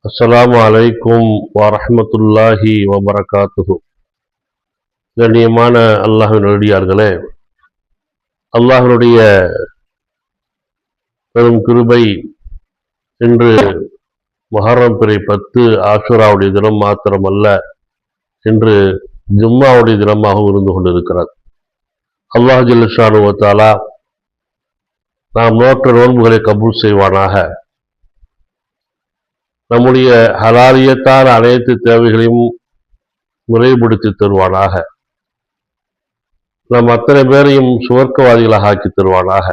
அஸ்ஸலாமு அலைக்கும் வரஹ்மத்துல்லாஹி வபரகாத்துஹு. கண்ணியமான அல்லாஹ்வின் நல்லடியார்களே, அல்லாஹ்வுடைய பெரும் கிருபை, இன்று முஹர்ரம் பிறை 10 ஆஷுராவுடைய தினம் மாத்திரமல்ல, இன்று ஜும்மாவுடைய தினமாகவும் இருந்து கொண்டிருக்கிறது. அல்லாஹ் ஜல்ல ஷானு வ தஆலா நாம் நோற்ற நோன்புகளை கபூல் செய்வானாக. நம்முடைய ஹலாலியத்தான அனைத்து தேவைகளையும் முறைப்படுத்தி தருவானாக. நம் அத்தனை பேரையும் சுவர்க்கவாதிகளாக ஆக்கி தருவானாக.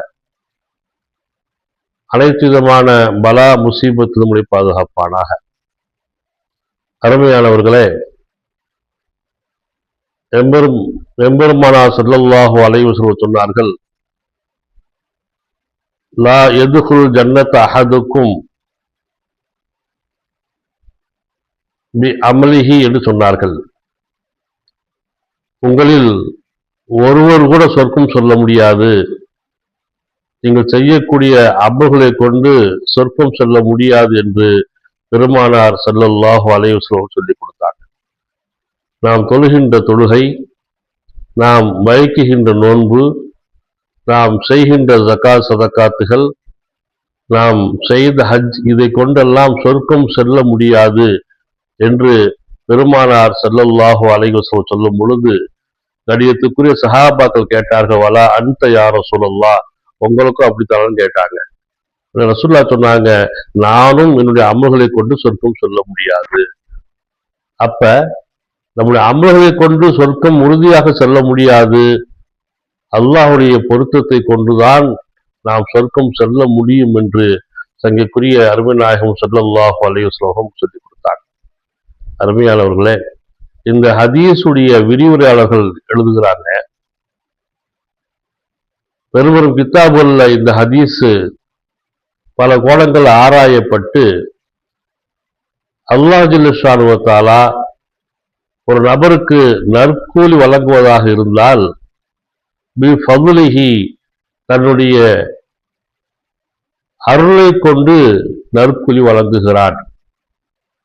அனைத்து விதமான பலா முசீபத்து நம்மை பாதுகாப்பானாக. அருமையானவர்களே, எம்பெருமானார் ஸல்லல்லாஹு அலைஹி வஸல்லம் சொன்னார்கள், லா யதுகுல் ஜன்னத அஹதுக்கும் பி அமலிஹி என்று சொன்னார்கள். உங்களில் ஒருவர் கூட சொர்க்கம் சொல்ல முடியாது, நீங்கள் செய்யக்கூடிய அமல்களை கொண்டு சொர்க்கம் சொல்ல முடியாது என்று பெருமானார் ஸல்லல்லாஹு அலைஹி வஸல்லம் சொல்லிக் கொடுத்தார். நாம் தொழுகின்ற தொழுகை, நாம் வைக்குகின்ற நோன்பு, நாம் செய்கின்ற ஜகாத் சதகாத்துகள், நாம் செய்த ஹஜ், இதை கொண்டெல்லாம் சொர்க்கம் செல்ல முடியாது என்று பெருமானார் ஸல்லல்லாஹு அலைஹி வஸல்லம் சொல்லும் பொழுது, கடியத்துக்குரிய சஹாபாக்கள் கேட்டார்கள், வலா அன்த யா ரசூலல்லாஹ், உங்களுக்கும் அப்படித்தானு கேட்டாங்க. ரசூலுல்லாஹ் சொன்னாங்க, நானும் என்னுடைய அமல்களை கொண்டு சொர்க்கம் சொல்ல முடியாது. அப்ப நம்முடைய அமல்களை கொண்டு சொர்க்கம் உறுதியாக செல்ல முடியாது, அல்லாஹ்வுடைய பொருத்தத்தை கொண்டுதான் நாம் சொர்க்கம் செல்ல முடியும் என்று சங்கைக்குரிய அருமை நாயகம் ஸல்லல்லாஹு அலைஹி வஸல்லம் சொல்லிக் கொடுத்தார். அருமையானவர்களே, இந்த ஹதீஸுடைய விரிவுரையாளர்கள் எழுதுகிறாங்க, பெரும்பெரும் கித்தாபுகள்ல இந்த ஹதீஸ் பல கோணங்கள் ஆராயப்பட்டு அல்லாஹ் ஜல்ல ஷானு வ தஆலா ஒரு நபருக்கு நற்கூலி வழங்குவதாக இருந்தால் பி ஃபதுலிஹி, தன்னுடைய அருளை கொண்டு நற்கூலி வழங்குகிறான்.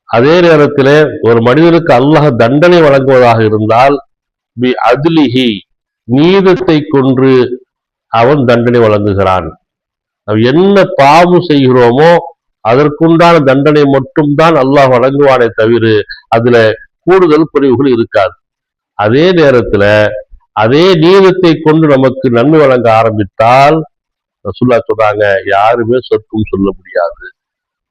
அதே நேரத்தில் ஒரு மனிதனுக்கு அல்லாஹ் தண்டனை வழங்குவதாக இருந்தால் பி அத்லிஹி, நீதத்தை கொண்டு அவன் தண்டனை வழங்குகிறான். என்ன பாவம் செய்கிறோமோ அதற்குண்டான தண்டனை மட்டும்தான் அல்லாஹ் வழங்குவானே தவிர அதுல கூடுதல் குறைவுகள் இருக்காது. அதே நேரத்துல அதே நீதத்தை கொண்டு நமக்கு நன்மை வழங்க ஆரம்பித்தால் ரசூலுல்லாஹ் சொல்றாங்க, யாருமே சொர்க்கம் சொல்ல முடியாது.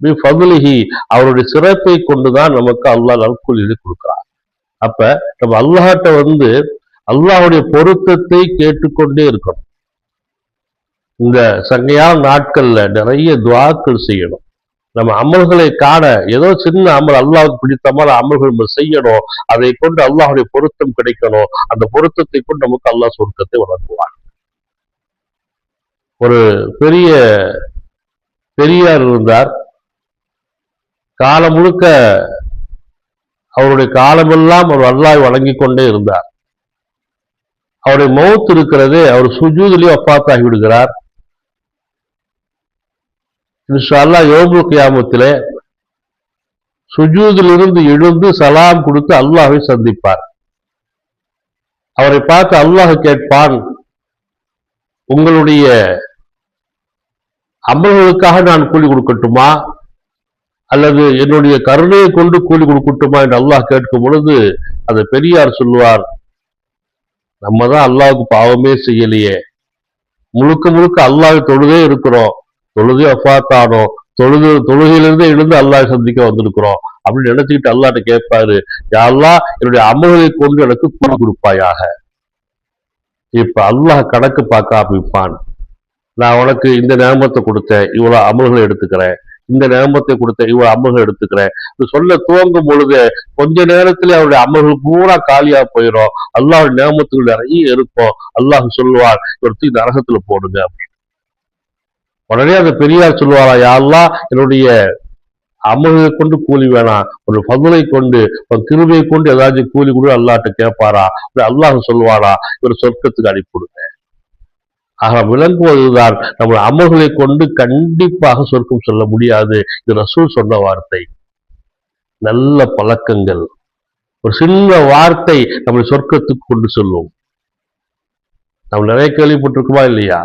பி ஃபதுலிஹி, அவருடைய சிறப்பை கொண்டுதான் நமக்கு அல்லாஹ் நற்கூலியை கொடுக்கிறான். அப்ப நம்ம அல்லாஹ்ட்ட அல்லாஹ்வுடைய பொருத்தத்தை கேட்டுக்கொண்டே இருக்கணும். இந்த சங்கையான நாட்கள்ல நிறைய துஆக்கள் செய்யணும். நம்ம அமல்களை காண, ஏதோ சின்ன அமல், அல்லாஹ்வுக்கு பிடித்தமான அமல்கள் நம்ம செய்யணும். அதை கொண்டு அல்லாஹ்வுடைய பொருத்தம் கிடைக்கணும். அந்த பொருத்தத்தை கொண்டு நமக்கு அல்லாஹ் சொர்க்கத்தை வழங்குவான். ஒரு பெரியார் இருந்தார். காலம் முழுக்க அவருடைய காலமெல்லாம் அவர் அல்லாஹ்வை வழங்கிக் கொண்டே இருந்தார். அவருடைய மௌத் இருக்கிறதே, அவர் சுஜூதிலே வஃபாத்தாகி விடுகிறார். இன்ஷா அல்லாஹ் யௌமுல் கியாமத்திலே சுஜூதிலிருந்து எழுந்து சலாம் கொடுத்து அல்லாஹ்வை சந்திப்பார். அவரை பார்த்து அல்லாஹ் கேட்பான், உங்களுடைய அமல்களுக்காக நான் கூலி கொடுக்கட்டுமா அல்லது என்னுடைய கருணையை கொண்டு கூலி கொடுக்கட்டுமா என்று அல்லாஹ் கேட்கும் பொழுது அந்த பெரியார் சொல்லுவார், நம்ம தான் அல்லாஹ்வுக்கு பாவமே செய்யலையே, முழுக்க முழுக்க அல்லாஹ்வை தொழுதே இருக்கிறோம், தொழுதே வஃபாத்தானோம், தொழுகையிலிருந்தே எழுந்து அல்லாஹ் சந்திக்க வந்திருக்கிறோம் அப்படின்னு நினைச்சுக்கிட்டு அல்லாஹ்ட்ட கேட்பாரு, யா அல்லாஹ், என்னுடைய அமல்களை கொண்டு எனக்கு கூலி கொடுப்பாயாக. இப்ப அல்லாஹ் கணக்கு பார்க்க ஆரம்பிப்பான். நான் உனக்கு இந்த நேமத்தை கொடுத்தேன், இவ்வளவு அமல்களை எடுத்துக்கிறேன், இந்த நேமத்தை கொடுத்த இவ்வளவு அமல்கள் எடுத்துக்கிறேன் சொல்ல துவங்கும் பொழுது கொஞ்ச நேரத்திலே அவருடைய அமல்கள் பூரா காலியா போயிடும். அல்லாஹ்வுடைய நேமத்துகள் நிறைய இருக்கும். அல்லாஹ் சொல்லுவார், இவருக்கு நரகத்துல போடுங்க அப்படின்னு. உடனே அந்த பெரியார் சொல்லுவாரா, யா அல்லாஹ், என்னுடைய அமல்களை கொண்டு கூலி வேணாம், ஒரு ஃபதுலை கொண்டு, ஒரு கிருபையை கொண்டு ஏதாச்சும் கூலி கூட அல்லாஹ்ட்ட கேட்பாரா? அல்லாஹ் சொல்லுவாரா, இவர் சொர்க்கத்துக்கு அனுப்பிவிடுங்க. ஆக விளங்குவதுதான், நம்ம அமல்களை கொண்டு கண்டிப்பாக சொர்க்கம் சொல்ல முடியாது. இது ரசூல் சொன்ன வார்த்தை. நல்ல பழக்கங்கள், ஒரு சின்ன வார்த்தை நம்மளை சொர்க்கத்துக்கு கொண்டு செல்லும். நம்ம நிறைய கேள்விப்பட்டிருக்குமா இல்லையா?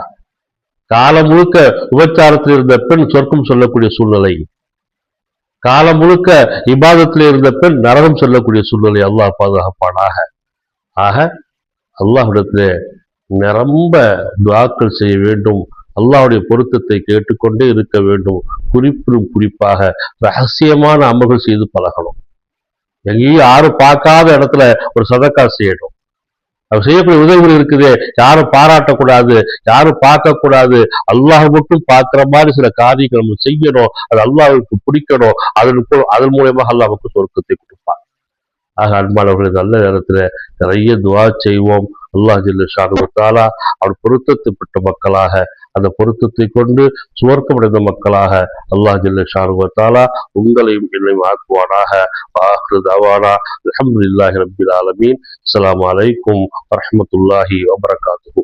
காலம் முழுக்க விபச்சாரத்தில் இருந்த பெண் சொர்க்கம் சொல்லக்கூடிய சூழ்நிலை, காலம் முழுக்க இபாதத்தில் இருந்த பெண் நரகம் சொல்லக்கூடிய சூழ்நிலை. அல்லாஹ் பாதுகாப்பானாக. ஆக அல்லாஹ்விடத்திலே நிரம்ப துஆக்கள் செய்ய வேண்டும். அல்லாஹ்வுடைய பொருத்தத்தை கேட்டுக்கொண்டே இருக்க வேண்டும். குறிப்பிடும் குறிப்பாக ரகசியமான அமல்கள் செய்து பழகணும். எங்கேயும் யாரும் பார்க்காத இடத்துல ஒரு சதக்கா செய்யணும். அவர் செய்யக்கூடிய உதவிகள் இருக்குது, யாரும் பாராட்டக்கூடாது, யாரும் பார்க்க கூடாது, அல்லாஹ் மட்டும் பார்க்கிற மாதிரி சில காரியங்கள் நம்ம செய்யணும். அது அல்லாஹ்வுக்கு பிடிக்கணும். அதன் மூலமாக அல்லாஹ் நமக்கு சொர்க்கத்தை கொடுப்பார். ஆக அன்பானவர்களை நல்ல நேரத்துல நிறைய துஆ செய்வோம். அல்லாஹ் ஜல்ல ஷானஹு தஆலா அவர் பொருத்தத்தை பெற்ற மக்களாக, அந்த பொருத்தத்தை கொண்டு சுவர்க்கமடைந்த மக்களாக அல்லாஹ் ஜல்ல ஷானஹு தஆலா உங்களையும் என்னையும் ஆக்குவானாக. ஆகிரு தஅவானா அல்ஹம்துலில்லாஹி ரப்பில் ஆலமீன். அஸ்ஸலாமு அலைக்கும் வரஹ்மத்துல்லாஹி வபரகாத்துஹு.